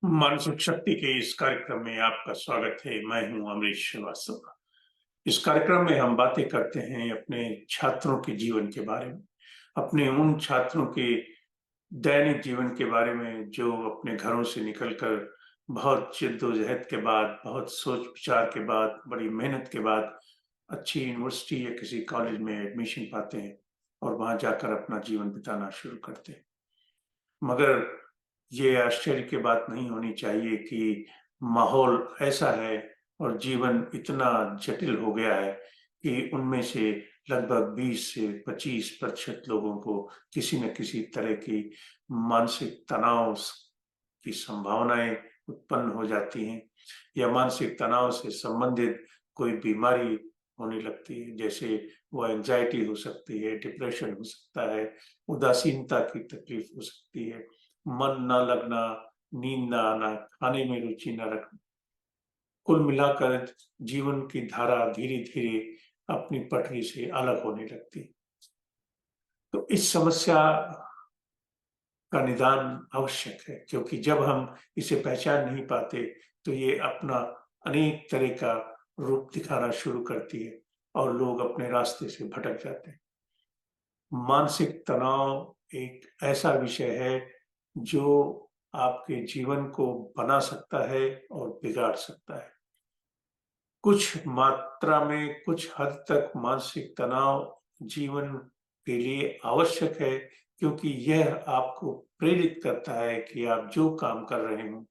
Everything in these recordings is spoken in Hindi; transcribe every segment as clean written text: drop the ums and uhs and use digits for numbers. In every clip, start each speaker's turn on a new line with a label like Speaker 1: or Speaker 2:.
Speaker 1: मानसिक शक्ति के इस कार्यक्रम में आपका स्वागत है। मैं हूं अमरीश श्रीवास्तव। इस कार्यक्रम में हम बातें करते हैं अपने छात्रों के जीवन के बारे में, अपने उन छात्रों के दैनिक जीवन के बारे में जो अपने घरों से निकलकर बहुत जद्दोजहद के बाद, बहुत सोच विचार के बाद, बड़ी मेहनत के बाद अच्छी यूनिवर्सिटी या किसी कॉलेज में एडमिशन पाते हैं और वहां जाकर अपना जीवन बिताना शुरू करते हैं। मगर ये आश्चर्य की बात नहीं होनी चाहिए कि माहौल ऐसा है और जीवन इतना जटिल हो गया है कि उनमें से लगभग 20 से 25% लोगों को किसी न किसी तरह की मानसिक तनाव की संभावनाएं उत्पन्न हो जाती हैं या मानसिक तनाव से संबंधित कोई बीमारी होने लगती है। जैसे वो एंजाइटी हो सकती है, डिप्रेशन हो सकता है, उदासीनता की तकलीफ हो सकती है, मन ना लगना, नींद ना आना, खाने में रुचि ना रखना। कुल मिलाकर जीवन की धारा धीरे-धीरे अपनी पटरी से अलग होने लगती है। तो इस समस्या का निदान आवश्यक है, क्योंकि जब हम इसे पहचान नहीं पाते, तो ये अपना अनेक तरह का रूप दिखाना शुरू करती है और लोग अपने रास्ते से भटक जाते हैं। मानसिक तनाव एक ऐसा विषय है जो आपके जीवन को बना सकता है और बिगाड़ सकता है। कुछ मात्रा में, कुछ हद तक मानसिक तनाव जीवन के लिए आवश्यक है, क्योंकि यह आपको प्रेरित करता है कि आप जो काम कर रहे हों,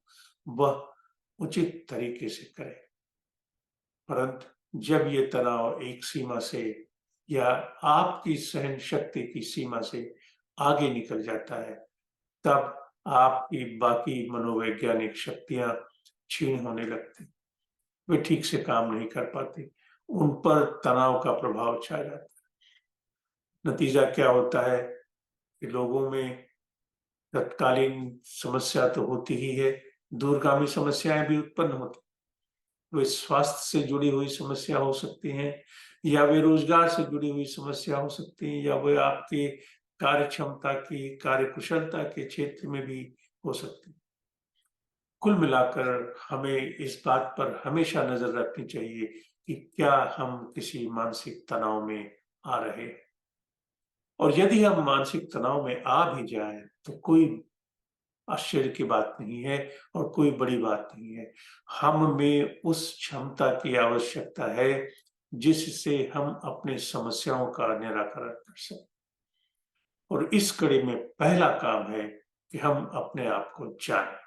Speaker 1: वह उचित तरीके से करें। परंतु जब ये तनाव एक सीमा से या आपकी सहन शक्ति की सीमा से आगे निकल जाता है, तब आपकी बाकी मनोवैज्ञानिक शक्तियाँ क्षीण होने लगती हैं। वे ठीक से काम नहीं कर पाती। उन पर तनाव का प्रभाव छा जाता है। नतीजा क्या होता है कि लोगों में तत्कालीन समस्या तो होती ही है, दूरगामी समस्याएँ भी उत्पन्न होती हैं। वे स्वास्थ्य से जुड़ी हुई समस्या हो सकती हैं या वे रोज़गार से जुड़ी हुई समस्या हो सकती हैं या वे आपके कार्यक्षमता की, कार्यकुशलता के क्षेत्र में भी हो सकती हैं। कुल मिलाकर हमें इस बात पर हमेशा नज़र रखनी चाहिए कि क्या हम किसी मानसिक तनाव में आ रहे हैं। और यदि हम मानसिक तनाव में आ भी जाएँ, तो कोई आश्चर्य की बात नहीं है और कोई बड़ी बात नहीं है। हम में उस क्षमता की आवश्यकता है, जिससे हम अपनी समस्याओं का निराकरण कर सकें। और इस कड़ी में पहला काम है कि हम अपने आप को जानें।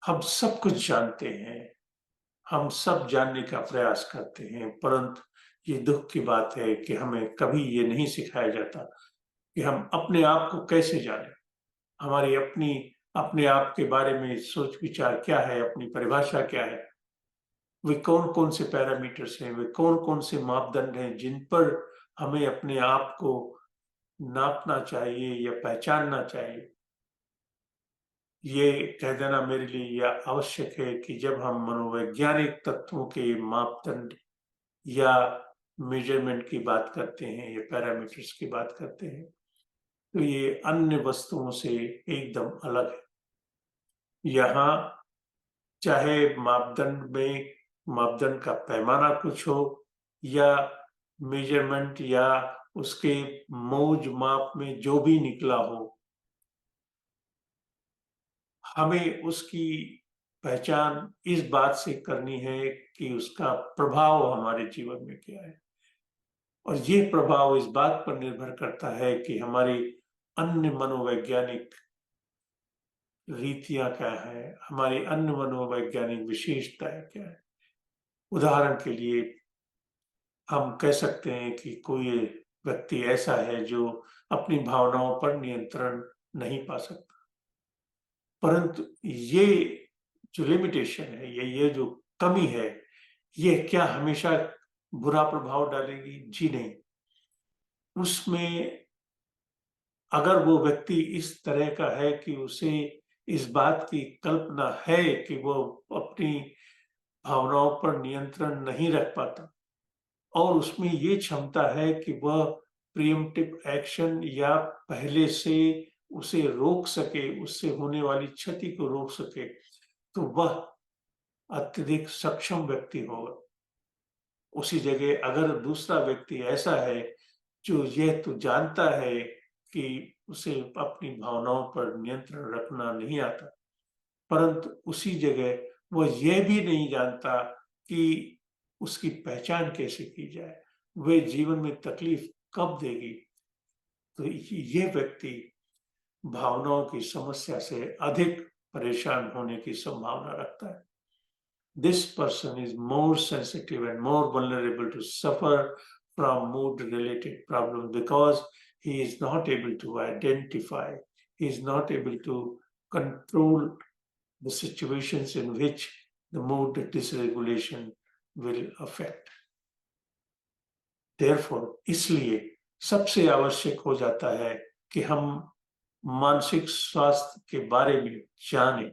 Speaker 1: हम सब कुछ जानते हैं, हम सब जानने का प्रयास करते हैं, परंतु ये दुःख की बात है कि हमें कभी ये नहीं सिखाया जाता कि हम अपने आप को कैसे जानें। हमारी अपनी अपने आप के बारे में सोच-विचार क्या है, अपनी परिभाषा क्या है? वे कौन-कौन से पैरामीटर्स हैं, वे कौन-कौन से मापदंड हैं, जिन पर हमें अपने आप को नापना चाहिए या पहचानना चाहिए? ये कह देना मेरे लिए यह आवश्यक है कि जब हम मनोवैज्ञानिक तत्वों के मापदंड या मेजरमेंट की बात करते हैं या पैरामीटर्स की बात करते हैं, तो ये अन्य वस्तुओं से एकदम अलग है। यहाँ चाहे मापदंड का पैमाना कुछ हो या मेजरमेंट या उसके मौज-माप में जो भी निकला हो, हमें उसकी पहचान इस बात से करनी है कि उसका प्रभाव हमारे जीवन में क्या है। और ये प्रभाव इस बात पर निर्भर करता है कि हमारी अन्य मनोवैज्ञानिक रीतियाँ क्या हैं, हमारी अन्य मनोवैज्ञानिक विशेषताएँ क्या हैं। उदाहरण के लिए हम कह सकते हैं कि कोई व्यक्ति ऐसा है जो अपनी भावनाओं पर नियंत्रण नहीं पा सकता। परंतु ये जो लिमिटेशन है, ये जो कमी है, ये क्या हमेशा बुरा प्रभाव डालेगी? जी नहीं। उसमें अगर वो व्यक्ति इस तरह का है कि उसे इस बात की कल्पना है कि वो अपनी भावनाओं पर नियंत्रण नहीं रख पाता और उसमें ये क्षमता है कि वह प्रिएम्प्टिव एक्शन या पहले से उसे रोक सके, उससे होने वाली क्षति को रोक सके, तो वह अत्यधिक सक्षम व्यक्ति होगा। उसी जगह अगर दूसरा व्यक्ति ऐसा है जो यह तो जानता है कि उसे अपनी भावनाओं पर नियंत्रण रखना नहीं आता, परंतु उसी जगह वह यह भी नहीं जानता कि उसकी पहचान कैसे की जाए, वह जीवन में तकलीफ कब देगी, तो ये व्यक्ति भावनाओं की समस्या से अधिक परेशान होने की संभावना रखता है। This person is more sensitive and more vulnerable to suffer from mood-related problems because he is not able to identify, he is not able to control the situations in which the mood dysregulation will affect. Therefore, इसलिए सबसे आवश्यक हो जाता है कि हम मानसिक स्वास्थ्य के बारे में जानें,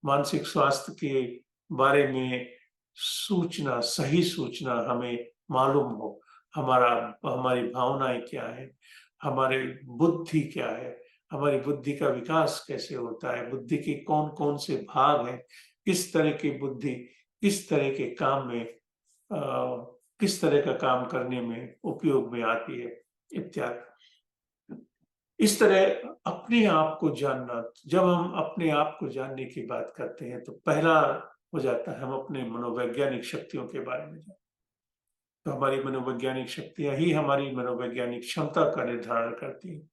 Speaker 1: मानसिक स्वास्थ्य के बारे में सूचना, सही सूचना हमें मालूम हो। हमारी भावनाएं क्या है, हमारी बुद्धि क्या है, हमारी बुद्धि का विकास कैसे होता है, बुद्धि के कौन कौन से भाग हैं, किस तरह की बुद्धि किस तरह के काम में किस तरह का काम करने में उपयोग में आती है, इत्यादि। इस तरह अपने आप को जानना, जब हम अपने आप को जानने की बात करते हैं तो पहला हो जाता है हम अपने मनोवैज्ञानिक शक्तियों के बारे में जानें। तो हमारी मनोवैज्ञानिक शक्तियां ही हमारी मनोवैज्ञानिक क्षमता का निर्धारण करती हैं।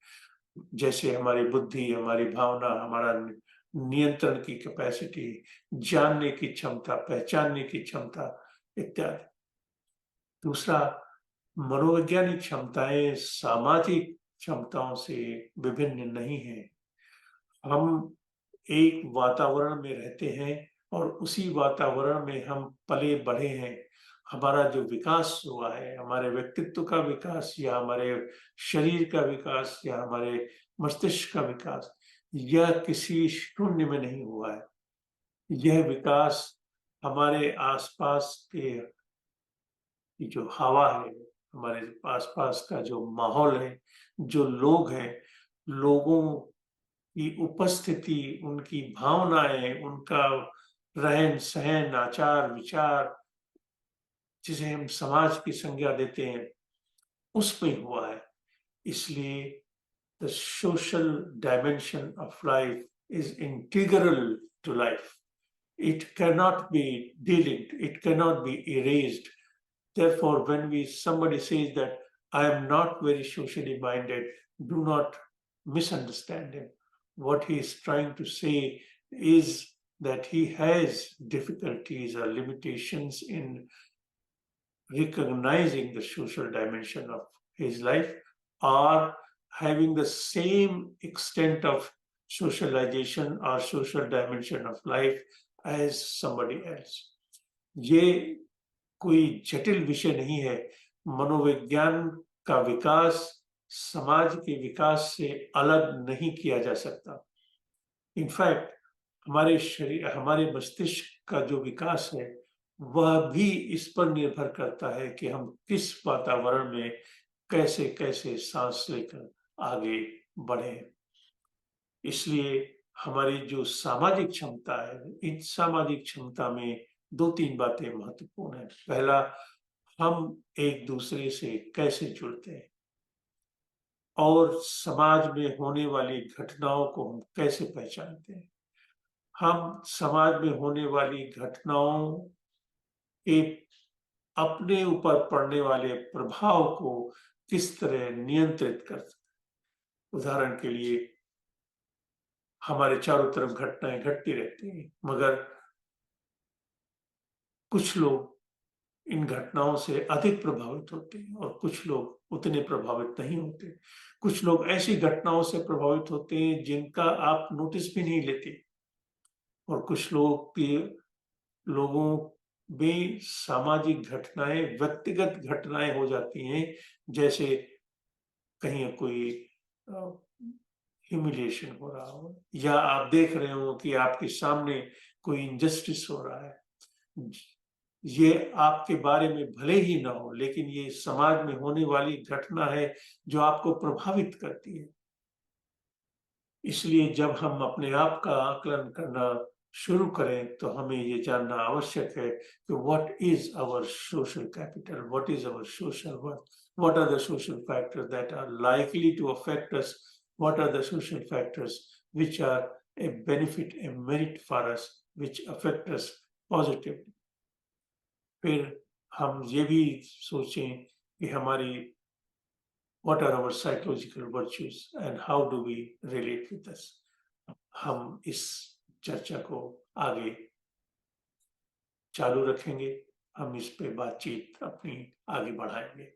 Speaker 1: जैसे हमारी बुद्धि, हमारी भावना, हमारा नियंत्रण की कैपेसिटी, जानने की क्षमता, पहचानने की क्षमता इत्यादि। दूसरा, मनोवैज्ञानिक क्षमताएं सामाजिक क्षमताओं से विभिन्न नहीं है। हम एक वातावरण में रहते हैं और उसी वातावरण में हम पले बढ़े हैं। हमारा जो विकास हुआ है, हमारे व्यक्तित्व का विकास या हमारे शरीर का विकास या हमारे मस्तिष्क का विकास, यह किसी शून्य में नहीं हुआ है। यह विकास हमारे आसपास के जो हवा है, हमारे आसपास का जो माहौल है, जो लोग हैं, लोगों की उपस्थिति, उनकी भावनाएं, उनका रहन-सहन, आचार-विचार, जिसे हम समाज की संज्ञा देते हैं, उसमें हुआ है। इसलिए the social dimension of life is integral to life. It cannot be delinked, it cannot be erased. Therefore, when somebody says that I am not very socially minded, do not misunderstand him. What he is trying to say is that he has difficulties or limitations in recognizing the social dimension of his life or having the same extent of socialization or social dimension of life as somebody else. ये कोई जटिल विषय नहीं है। मनोविज्ञान का विकास समाज के विकास से अलग नहीं किया जा सकता। इनफैक्ट हमारे शरीर, हमारे मस्तिष्क का जो विकास है, वह भी इस पर निर्भर करता है कि हम किस वातावरण में कैसे-कैसे सांस लेकर आगे बढ़े। इसलिए हमारी जो सामाजिक क्षमता है, इन सामाजिक क्षमता में 2-3 बातें महत्वपूर्ण हैं। पहला, हम एक-दूसरे से कैसे जुड़ते हैं और समाज में होने वाली घटनाओं को हम कैसे पहचानते हैं। हम समाज में होने वाली घटनाओं के अपने ऊपर पड़ने वाले प्रभाव को किस तरह नियंत्रित कर सकते हैं। उदाहरण के लिए, हमारे चारों तरफ घटनाएं घटती रहती हैं, मगर कुछ लोग इन घटनाओं से अधिक प्रभावित होते हैं और कुछ लोग उतने प्रभावित नहीं होते। कुछ लोग ऐसी घटनाओं से प्रभावित होते हैं जिनका आप नोटिस भी नहीं लेते और कुछ लोगों में सामाजिक घटनाएं, व्यक्तिगत घटनाएं हो जाती हैं, जैसे कहीं कोई ह्यूमिलिएशन हो रहा हो या आप देख रहे हो कि आपके सामने कोई इनजस्टिस हो रहा है। ये आपके बारे में भले ही ना हो, लेकिन ये समाज में होने वाली घटना है जो आपको प्रभावित करती है। इसलिए जब हम अपने आप का आकलन करना शुरू करें तो हमें ये जानना आवश्यक है कि what is our social capital, what is our social worth, what are the social factors that are likely to affect us, what are the social factors which are a benefit, a merit for us, which affect us positively. फिर हम ये भी सोचें कि हमारी what are our psychological virtues and how do we relate with us. हम इस चर्चा को आगे चालू रखेंगे, हम इस पे बातचीत अपनी आगे बढ़ाएंगे।